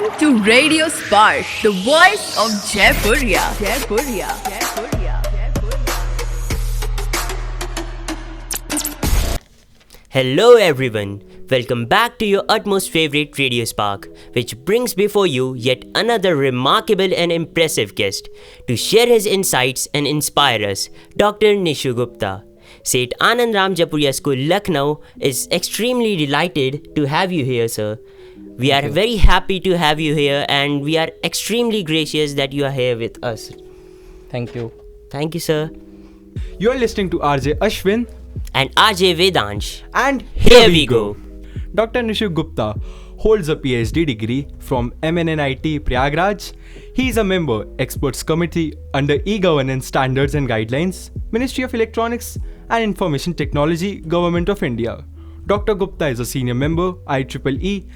Welcome to Radio Spark, the voice of Jaipuria. Jaipuria. Jaipuria. Hello everyone, welcome back to your utmost favorite Radio Spark, which brings before you yet another remarkable and impressive guest to share his insights and inspire us, Dr. Nishu Gupta. Seth Anandram Jaipuria School, Lucknow is extremely delighted to have you here, sir. We are very happy to have you here and we are extremely gracious that you are here with us. Thank you. Thank you, sir. You're listening to RJ Ashwin And RJ Vedansh. and Here we go. Dr. Nishu Gupta holds a PhD degree from MNNIT Prayagraj. He is a member Experts Committee under E-Governance Standards and Guidelines, Ministry of Electronics and Information Technology, Government of India. Dr. Gupta is a senior member IEEE.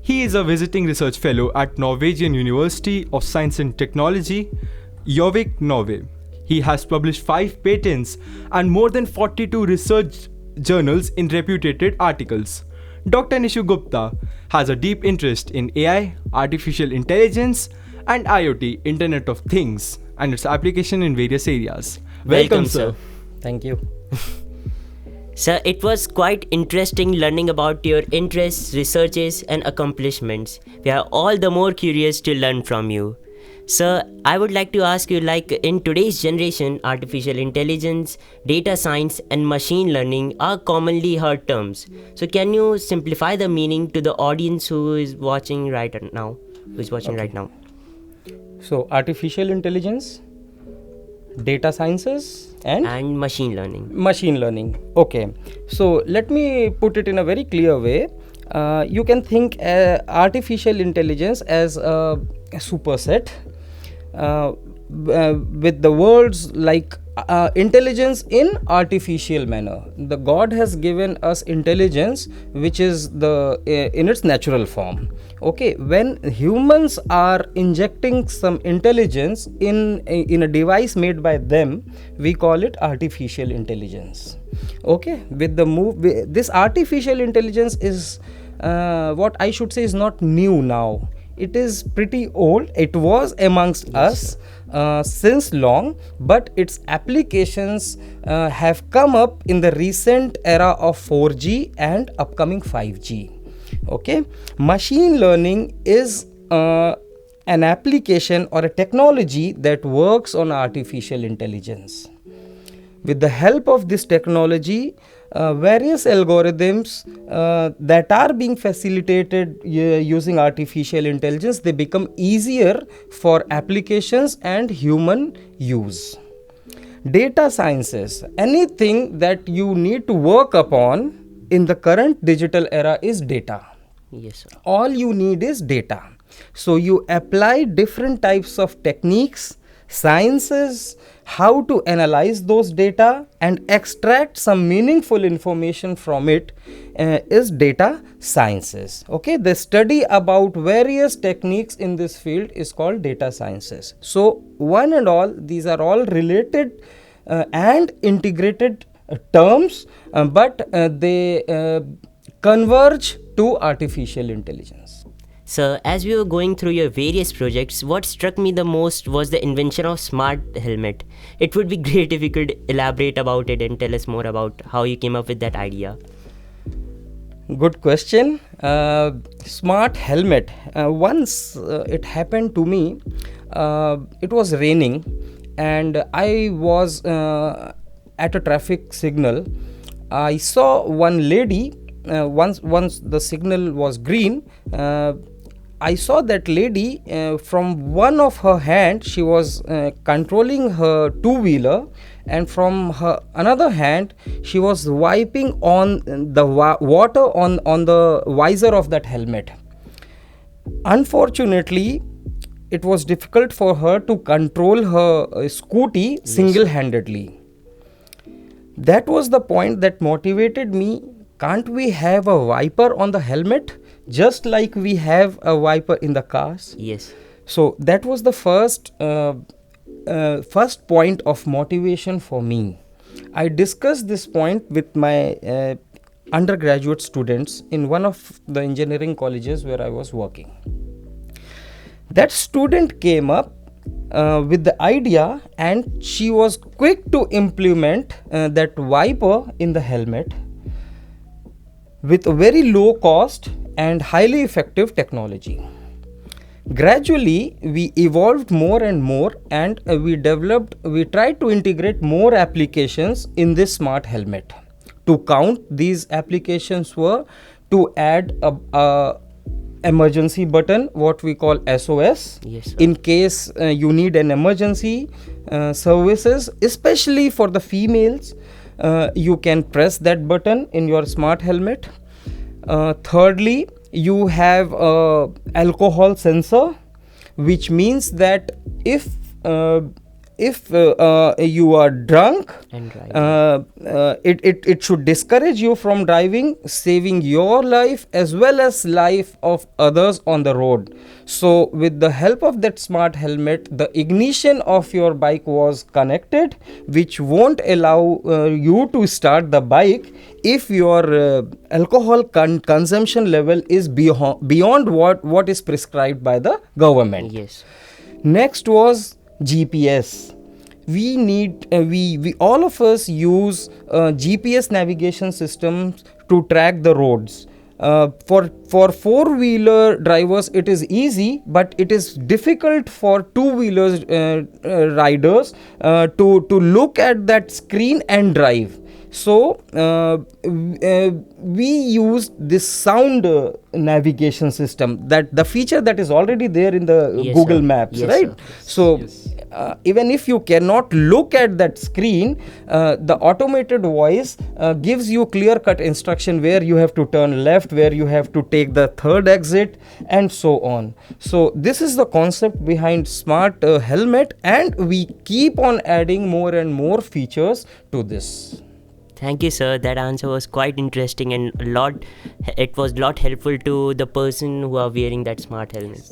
He is a visiting research fellow at Norwegian University of Science and Technology, Gjøvik, Norway. He has published 5 patents and more than 42 research journals in reputed articles. Dr. Nishu Gupta has a deep interest in AI, artificial intelligence, and IoT, Internet of Things, and its application in various areas. Welcome, sir. Thank you. Sir, it was quite interesting learning about your interests, researches, and accomplishments. We are all the more curious to learn from you. Sir, I would like to ask you, in today's generation, artificial intelligence, data science, and machine learning are commonly heard terms. So can you simplify the meaning to the audience who is watching right now? So, artificial intelligence, data sciences, and machine learning. machine learning. Okay. So, let me put it in a very clear way. You can think artificial intelligence as a superset with the words like intelligence in artificial manner. The God has given us intelligence which is in its natural form. Okay, when humans are injecting some intelligence in a device made by them, we call it artificial intelligence. Okay, with the this artificial intelligence is what I should say is not new now. It is pretty old. It was amongst us since long, but its applications have come up in the recent era of 4G and upcoming 5G. Okay, machine learning is an application or a technology that works on artificial intelligence. With the help of this technology, various algorithms that are being facilitated using artificial intelligence, they become easier for applications and human use. Data sciences, anything that you need to work upon in the current digital era is data. Yes, sir. All you need is data. So you apply different types of techniques, sciences, how to analyze those data and extract some meaningful information from it is data sciences. Okay, the study about various techniques in this field is called data sciences. So one and all, these are all related and integrated terms, but they converge to artificial intelligence. Sir, as we were going through your various projects, what struck me the most was the invention of smart helmet. It would be great if you could elaborate about it and tell us more about how you came up with that idea. Good question. Smart helmet. Once it happened to me, it was raining and I was at a traffic signal. I saw one lady, once the signal was green, I saw that lady from one of her hand she was controlling her two-wheeler, and from her another hand she was wiping on the water on the visor of that helmet. Unfortunately, it was difficult for her to control her scooty single-handedly. That was the point that motivated me. Can't we have a wiper on the helmet just like we have a wiper in the cars? Yes. So that was the first point of motivation for me. I discussed this point with my undergraduate students in one of the engineering colleges where I was working. That student came up with the idea, and she was quick to implement that wiper in the helmet with a very low cost and highly effective technology. Gradually, we evolved more and more, and we tried to integrate more applications in this smart helmet. To count, these applications were to add a emergency button, what we call SOS, Yes, sir. in case you need an emergency services, especially for the females. You can press that button in your smart helmet. Thirdly, you have a alcohol sensor, which means that if you are drunk, And driving. it should discourage you from driving, saving your life as well as life of others on the road. So with the help of that smart helmet, the ignition of your bike was connected, which won't allow you to start the bike if your alcohol consumption level is beyond what is prescribed by the government. Yes. Next was GPS. We all of us use GPS navigation systems to track the roads. For four-wheeler drivers it is easy, but it is difficult for two-wheelers riders to look at that screen and drive. So we use this sound navigation system, that the feature that is already there in the Yes, Google sir. Maps, Yes, right? sir. So Yes. even if you cannot look at that screen, the automated voice gives you clear cut instruction where you have to turn left, where you have to take the third exit, and so on. So this is the concept behind smart helmet, and we keep on adding more and more features to this. Thank you, sir. That answer was quite interesting and it was a lot helpful to the person who are wearing that smart helmet.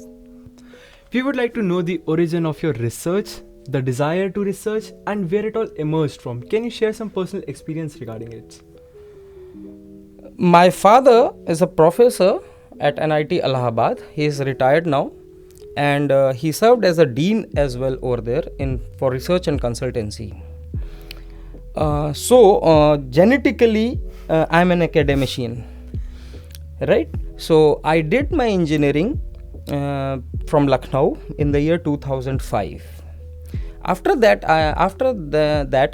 We would like to know the origin of your research, the desire to research, and where it all emerged from. Can you share some personal experience regarding it? My father is a professor at NIT Allahabad. He is retired now, and he served as a dean as well over there for research and consultancy. So genetically, I'm an academician, right? So I did my engineering from Lucknow in the year 2005. After that,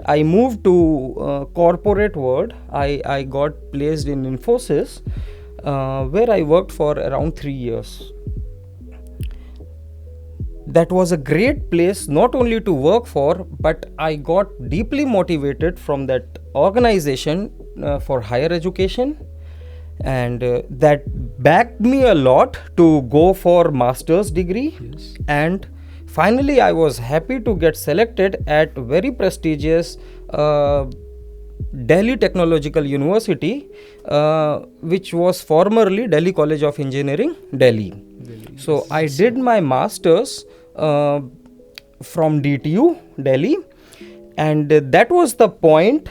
I moved to corporate world. I got placed in Infosys, where I worked for around 3 years. That was a great place not only to work for, but I got deeply motivated from that organization for higher education, and that backed me a lot to go for master's degree. Yes. And finally I was happy to get selected at very prestigious Delhi Technological University, which was formerly Delhi College of Engineering, Delhi. So I did my masters from DTU, Delhi, and that was the point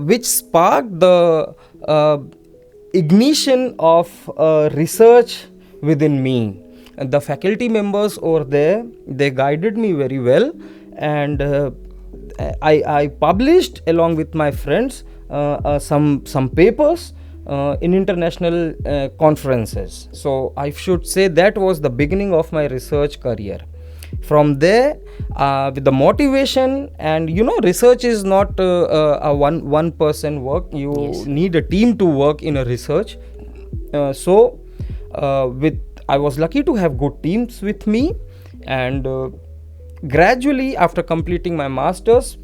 which sparked the ignition of research within me. The faculty members over there, they guided me very well, and I published along with my friends some papers in international conferences. So I should say that was the beginning of my research career. From there, with the motivation, and research is not a one person work. You Yes. need a team to work in a research. I was lucky to have good teams with me, and gradually after completing my masters,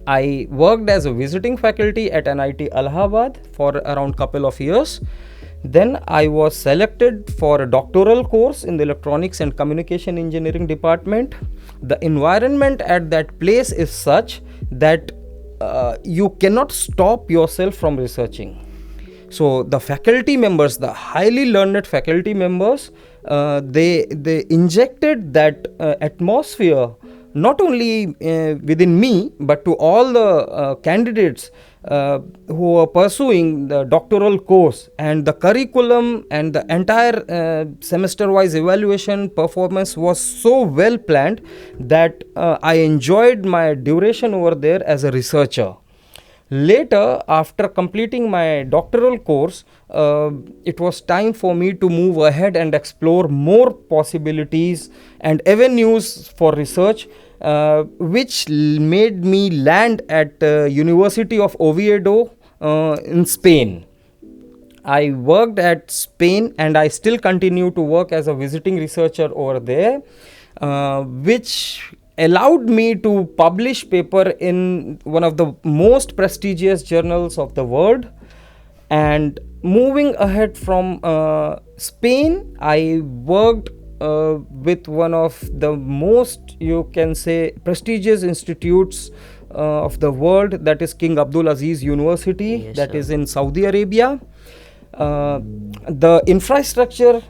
I worked as a visiting faculty at NIT Allahabad for around couple of years. Then I was selected for a doctoral course in the Electronics and Communication Engineering department. The environment at that place is such that you cannot stop yourself from researching. So the faculty members, the highly learned faculty members, they injected that atmosphere not only within me, but to all the candidates who were pursuing the doctoral course, and the curriculum and the entire semester-wise evaluation performance was so well planned that I enjoyed my duration over there as a researcher. Later, after completing my doctoral course, it was time for me to move ahead and explore more possibilities and avenues for research, which made me land at University of Oviedo in Spain. I worked at Spain, and I still continue to work as a visiting researcher over there, which allowed me to publish paper in one of the most prestigious journals of the world. And moving ahead from Spain, I worked with one of the most, you can say, prestigious institutes of the world, that is King Abdulaziz University, Yes, that sir. is in Saudi Arabia. The infrastructure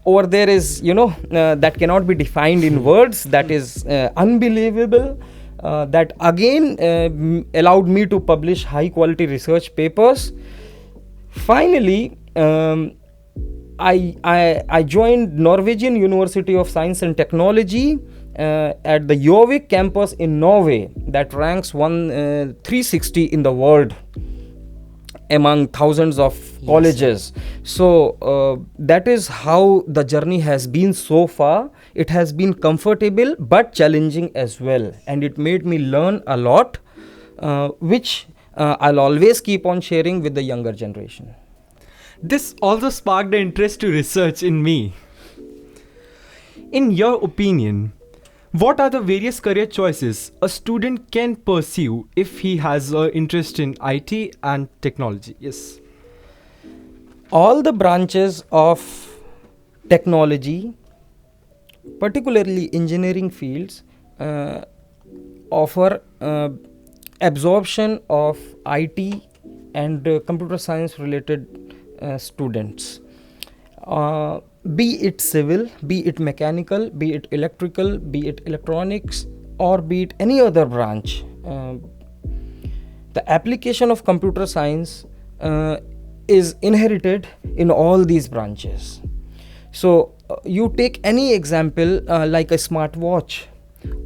over there is, that cannot be defined in words. That is unbelievable. That again allowed me to publish high quality research papers. Finally, I joined Norwegian University of Science and Technology at the Gjøvik campus in Norway, that ranks 360 in the world among thousands of colleges. So that is how the journey has been so far. It has been comfortable but challenging as well, and it made me learn a lot, which I'll always keep on sharing with the younger generation. This also sparked the interest to research in me. In your opinion, what are the various career choices a student can pursue if he has an interest in IT and technology? Yes. All the branches of technology, particularly engineering fields, offer absorption of IT and computer science related students. Be it civil, be it mechanical, be it electrical, be it electronics, or be it any other branch. The application of computer science is inherited in all these branches. So you take any example like a smart watch,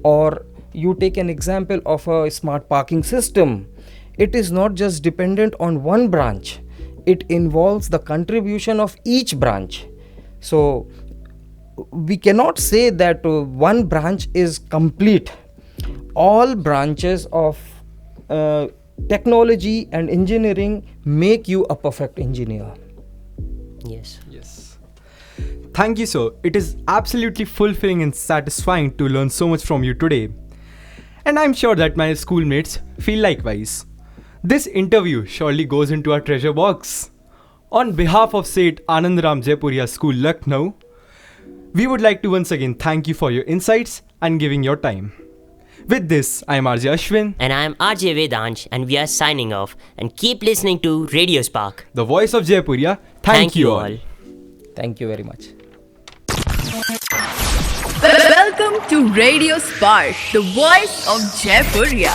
or you take an example of a smart parking system. It is not just dependent on one branch. It involves the contribution of each branch. So we cannot say that one branch is complete. All branches of technology and engineering make you a perfect engineer. Yes. Yes. Thank you, sir. It is absolutely fulfilling and satisfying to learn so much from you today. And I'm sure that my schoolmates feel likewise. This interview surely goes into our treasure box. On behalf of Seth Anandram Jaipuria School, Lucknow, we would like to once again thank you for your insights and giving your time. With this, I am RJ Ashwin, And I'm RJ Vedansh, and we are signing off. And keep listening to Radio Spark. the voice of Jaipuria. Thank you all. Thank you very much. Welcome to Radio Spark, the voice of Jaipuria.